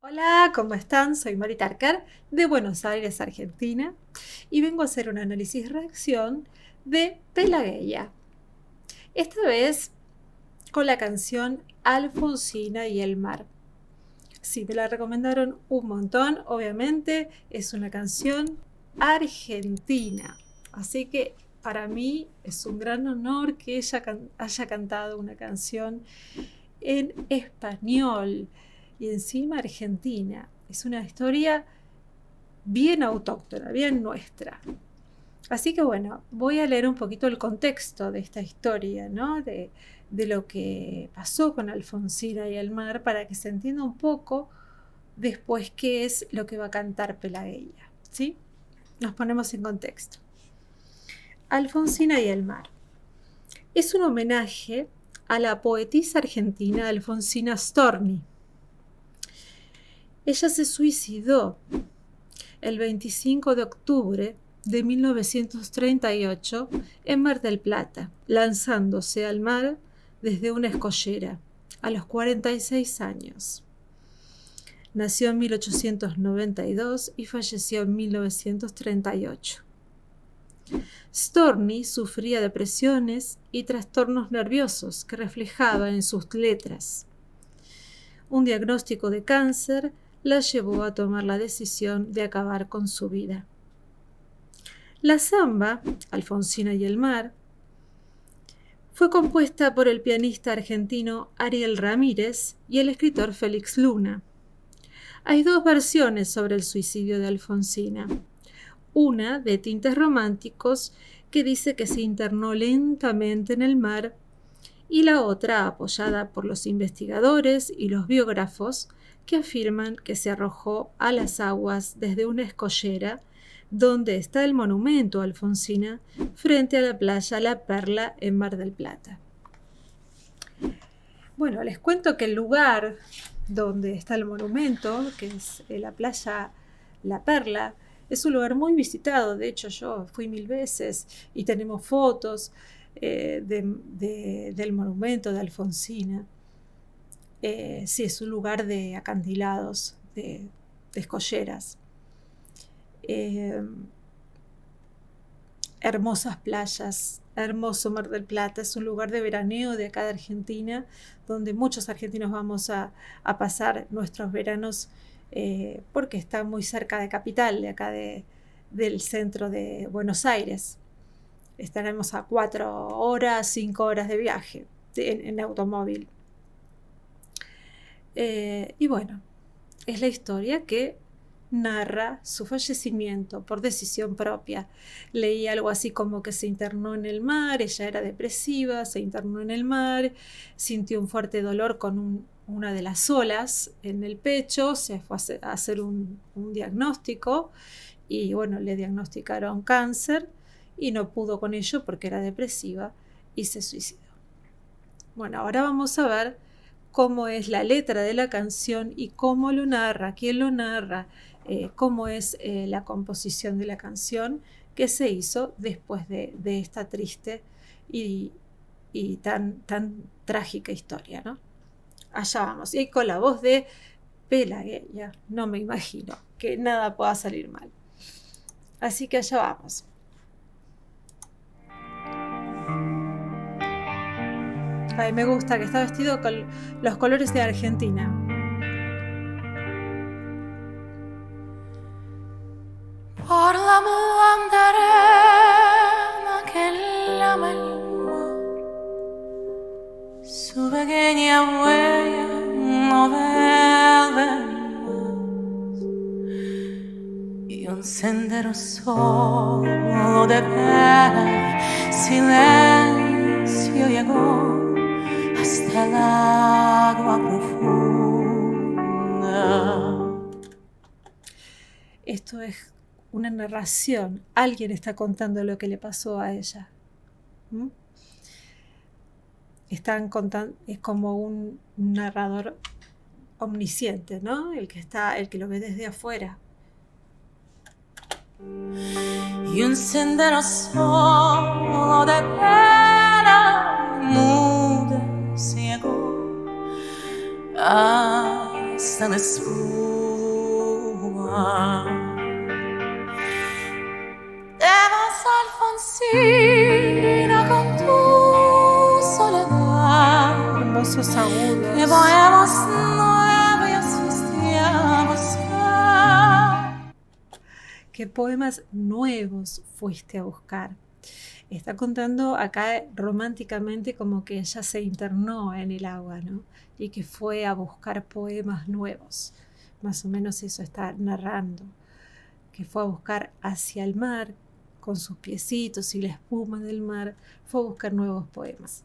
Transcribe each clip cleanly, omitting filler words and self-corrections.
Hola, ¿cómo están? Soy Mari Tarkar de Buenos Aires, Argentina, y vengo a hacer un análisis-reacción de Pelageya. Esta vez con la canción Alfonsina y el mar. Sí, me la recomendaron un montón, obviamente es una canción argentina, así que para mí es un gran honor que ella haya cantado una canción en español y encima argentina. Es una historia bien autóctona, bien nuestra. Así que bueno, voy a leer un poquito el contexto de esta historia, ¿no? De lo que pasó con Alfonsina y el mar para que se entienda un poco después qué es lo que va a cantar Pelageya, ¿sí? Nos ponemos en contexto. Alfonsina y el mar. Es un homenaje a la poetisa argentina Alfonsina Storni. Ella se suicidó el 25 de octubre de 1938 en Mar del Plata, lanzándose al mar desde una escollera a los 46 años. Nació en 1892 y falleció en 1938. Storni sufría depresiones y trastornos nerviosos que reflejaba en sus letras. Un diagnóstico de cáncer la llevó a tomar la decisión de acabar con su vida. La samba, Alfonsina y el mar, fue compuesta por el pianista argentino Ariel Ramírez y el escritor Félix Luna. Hay dos versiones sobre el suicidio de Alfonsina. Una de tintes románticos que dice que se internó lentamente en el mar y la otra apoyada por los investigadores y los biógrafos que afirman que se arrojó a las aguas desde una escollera donde está el monumento a Alfonsina frente a la playa La Perla en Mar del Plata. Bueno, les cuento que el lugar donde está el monumento, que es la playa La Perla, es un lugar muy visitado. De hecho, yo fui 1000 veces y tenemos fotos del monumento de Alfonsina. Sí, es un lugar de acantilados, de escolleras. Hermosas playas, hermoso Mar del Plata, es un lugar de veraneo de acá de Argentina, donde muchos argentinos vamos a pasar nuestros veranos porque está muy cerca de Capital, de acá del centro de Buenos Aires. Estaremos a 4 horas, 5 horas de viaje en automóvil. Y bueno, es la historia que narra su fallecimiento por decisión propia. Leí algo así como que se internó en el mar, ella era depresiva, se internó en el mar, sintió un fuerte dolor con una de las olas en el pecho, se fue a hacer un diagnóstico y bueno, le diagnosticaron cáncer y no pudo con ello porque era depresiva y se suicidó. Bueno, ahora vamos a ver cómo es la letra de la canción y cómo lo narra, quién lo narra, cómo es la composición de la canción que se hizo después de esta triste y tan trágica historia, ¿no? Allá vamos. Y con la voz de Pelageya, no me imagino que nada pueda salir mal. Así que allá vamos. Ay, me gusta que está vestido con los colores de Argentina. Por la blanda arena que lama el mar, su pequeña huella no vuelve más, y un sendero solo de pena, silencio llegó hasta el agua profunda. Esto es una narración, alguien está contando lo que le pasó a ella. Están contando, es como un narrador omnisciente, ¿no? El que lo ve desde afuera. Y un sendero solo de pena muda ciego hasta la espuma Te vas, Alfonsina, con tu soledad. Hermosos Que agudos. poemas nuevos fuiste a buscar. ¿Qué poemas nuevos fuiste a buscar? Está contando acá románticamente como que ella se internó en el agua, ¿no? Y que fue a buscar poemas nuevos. Más o menos eso está narrando. Que fue a buscar hacia el mar, con sus piecitos y la espuma del mar, fue a buscar nuevos poemas.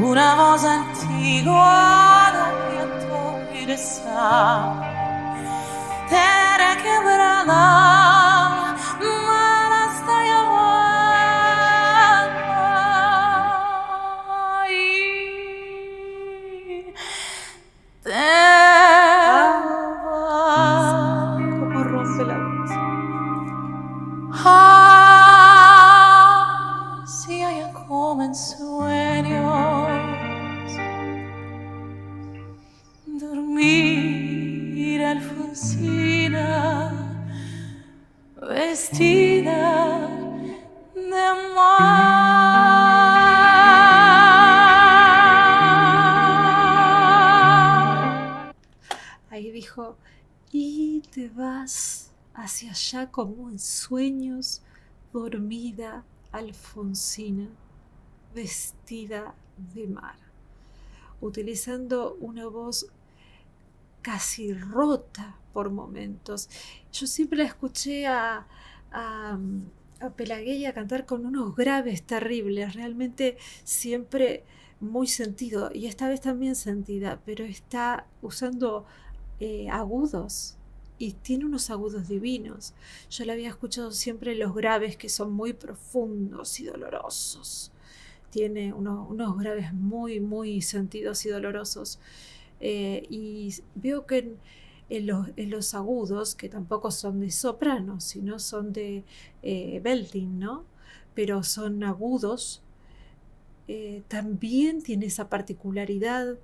Una voz antigua del viento regresa, te requebrada, mal hasta llevar. Y te vas. Cómo rompe la voz. Así allá como en sueños, dormir Alfonsina, vestida de mar. Ahí dijo, y te vas hacia allá como en sueños, dormida Alfonsina, vestida de mar, utilizando una voz casi rota por momentos. Yo siempre la escuché a Pelagueya cantar con unos graves terribles, realmente siempre muy sentido, y esta vez también sentida, pero está usando agudos, y tiene unos agudos divinos. Yo la había escuchado siempre los graves, que son muy profundos y dolorosos. Tiene unos graves muy, muy sentidos y dolorosos. Y veo que en los agudos, que tampoco son de soprano, sino son de belting, ¿no? Pero son agudos, también tiene esa particularidad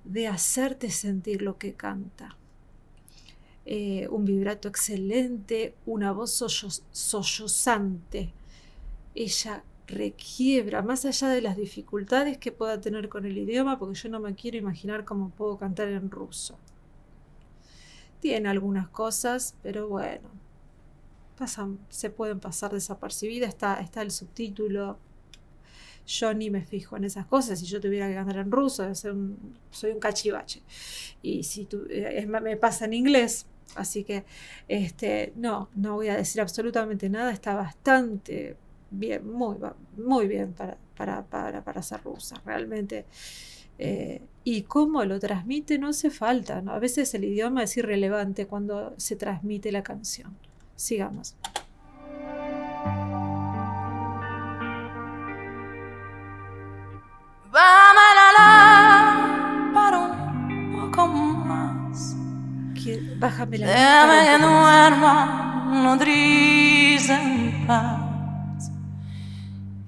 de hacerte sentir lo que canta. Un vibrato excelente, una voz sollozante. Ella requiebra, más allá de las dificultades que pueda tener con el idioma, porque yo no me quiero imaginar cómo puedo cantar en ruso. Tiene algunas cosas, pero bueno, se pueden pasar desapercibidas. Está el subtítulo. Yo ni me fijo en esas cosas. Si yo tuviera que cantar en ruso, soy un cachivache. Y si me pasa en inglés. Así que no voy a decir absolutamente nada. Está bastante bien, muy bien para ser rusa, realmente. Y cómo lo transmite no hace falta, ¿no? A veces el idioma es irrelevante cuando se transmite la canción. Sigamos. Bájamela para un poco más. Bájame la Déjame que duerma nodriza en paz.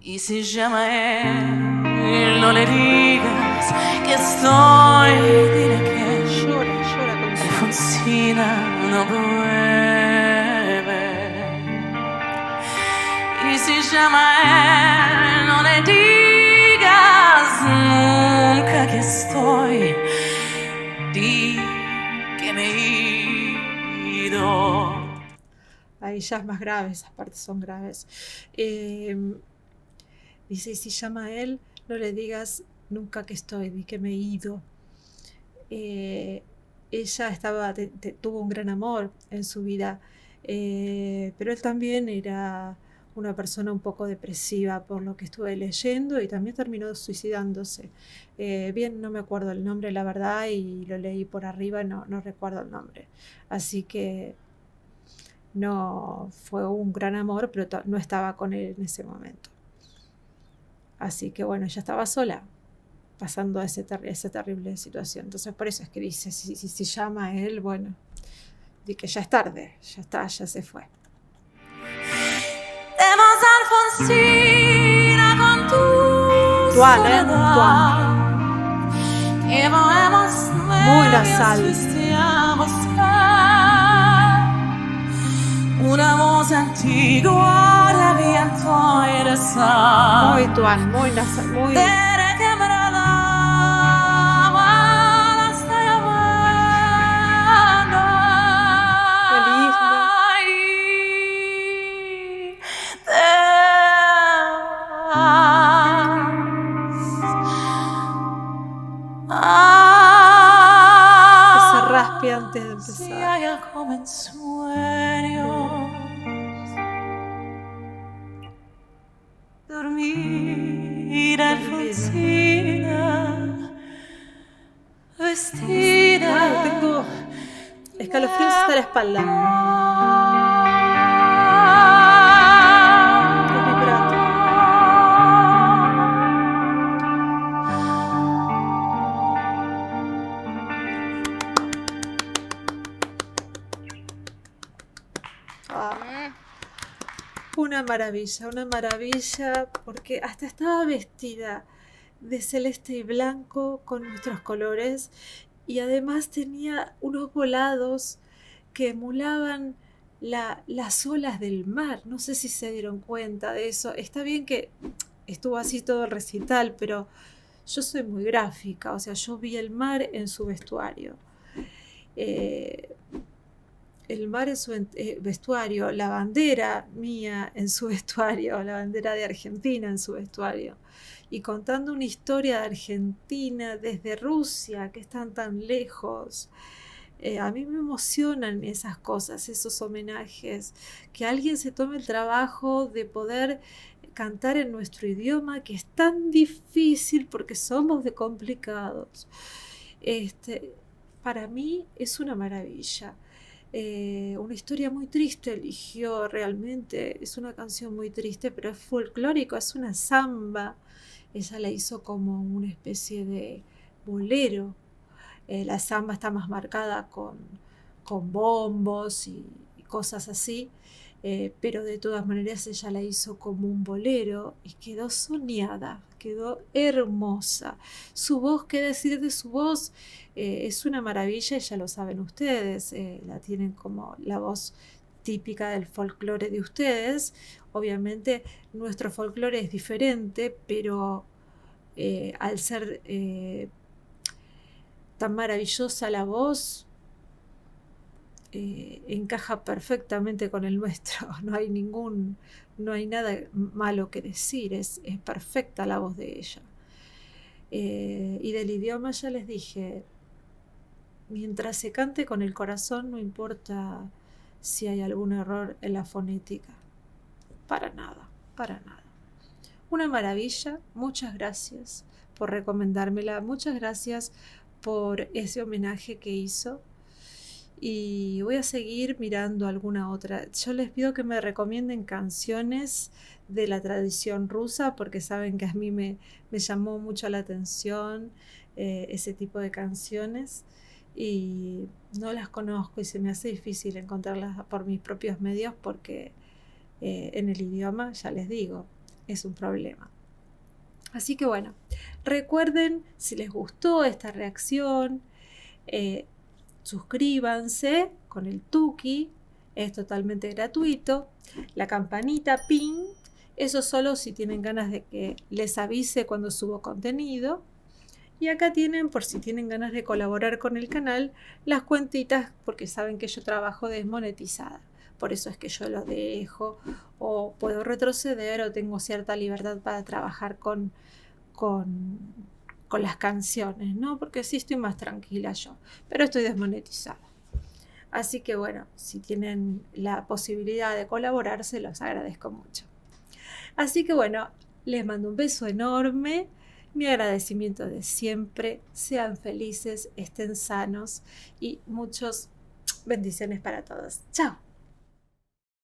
Y si llama él, no le digas que estoy. Dile que llora con su Alfonsina no vuelve. Y si llama él, no le digas nunca que estoy. Di que me he ido. Ahí ya es más grave, esas partes son graves. Dice, si llama a él, no le digas nunca que estoy, di que me he ido. Ella tuvo un gran amor en su vida, pero él también era una persona un poco depresiva, por lo que estuve leyendo, y también terminó suicidándose. Bien, no me acuerdo el nombre, la verdad, y lo leí por arriba, no recuerdo el nombre. Así que no fue un gran amor, pero no estaba con él en ese momento. Así que bueno, ella estaba sola, pasando esa terrible situación. Entonces por eso es que dice, si se llama a él, bueno, di que ya es tarde, ya está, ya se fue. Vemos Alfonsina con tu Tuan, que podemos muy nasal. fuiste a buscar. una voz antigua de viento y de sal. Muy tuan, muy nasal, muy... Tere quebrada, la está llamando. Feliz, ¿no? Ay, te vas. Que se raspe antes de Si empezar. hay algo en sueños, dormir Alfonsina, vestida. Wow, tengo escalofríos hasta la espalda. Qué vibrato. Ah, una maravilla, porque hasta estaba vestida de celeste y blanco con nuestros colores y además tenía unos volados que emulaban las olas del mar. No sé si se dieron cuenta de eso. Está bien que estuvo así todo el recital, pero yo soy muy gráfica, o sea, yo vi el mar en su vestuario. El mar en su vestuario, la bandera mía en su vestuario, la bandera de Argentina en su vestuario, y contando una historia de Argentina desde Rusia, que están tan lejos. A mí me emocionan esas cosas, esos homenajes, que alguien se tome el trabajo de poder cantar en nuestro idioma, que es tan difícil porque somos de complicados. Para mí es una maravilla. Una historia muy triste eligió realmente, es una canción muy triste, pero es folclórico, es una samba. Ella la hizo como una especie de bolero. La samba está más marcada con bombos y cosas así, pero de todas maneras ella la hizo como un bolero y quedó soñada, quedó hermosa. Su voz, qué decir de su voz, es una maravilla, ya lo saben ustedes, la tienen como la voz típica del folclore de ustedes. Obviamente nuestro folclore es diferente, pero al ser tan maravillosa la voz, encaja perfectamente con el nuestro. No hay nada malo que decir, es perfecta la voz de ella. Y del idioma ya les dije, mientras se cante con el corazón, no importa si hay algún error en la fonética. Para nada. Una maravilla, muchas gracias por recomendármela, muchas gracias por ese homenaje que hizo. Y voy a seguir mirando alguna otra. Yo les pido que me recomienden canciones de la tradición rusa, porque saben que a mí me llamó mucho la atención ese tipo de canciones, y no las conozco y se me hace difícil encontrarlas por mis propios medios, porque en el idioma, ya les digo, es un problema. Así que bueno, recuerden, si les gustó esta reacción, suscríbanse con el tuki, es totalmente gratuito. La campanita, ping, eso solo si tienen ganas de que les avise cuando subo contenido. Y acá tienen, por si tienen ganas de colaborar con el canal, las cuentitas, porque saben que yo trabajo desmonetizada. Por eso es que yo lo dejo, o puedo retroceder, o tengo cierta libertad para trabajar con las canciones, ¿no? Porque sí estoy más tranquila yo, pero estoy desmonetizada. Así que bueno, si tienen la posibilidad de colaborar, se los agradezco mucho. Así que bueno, les mando un beso enorme, mi agradecimiento de siempre, sean felices, estén sanos y muchas bendiciones para todos. Chao.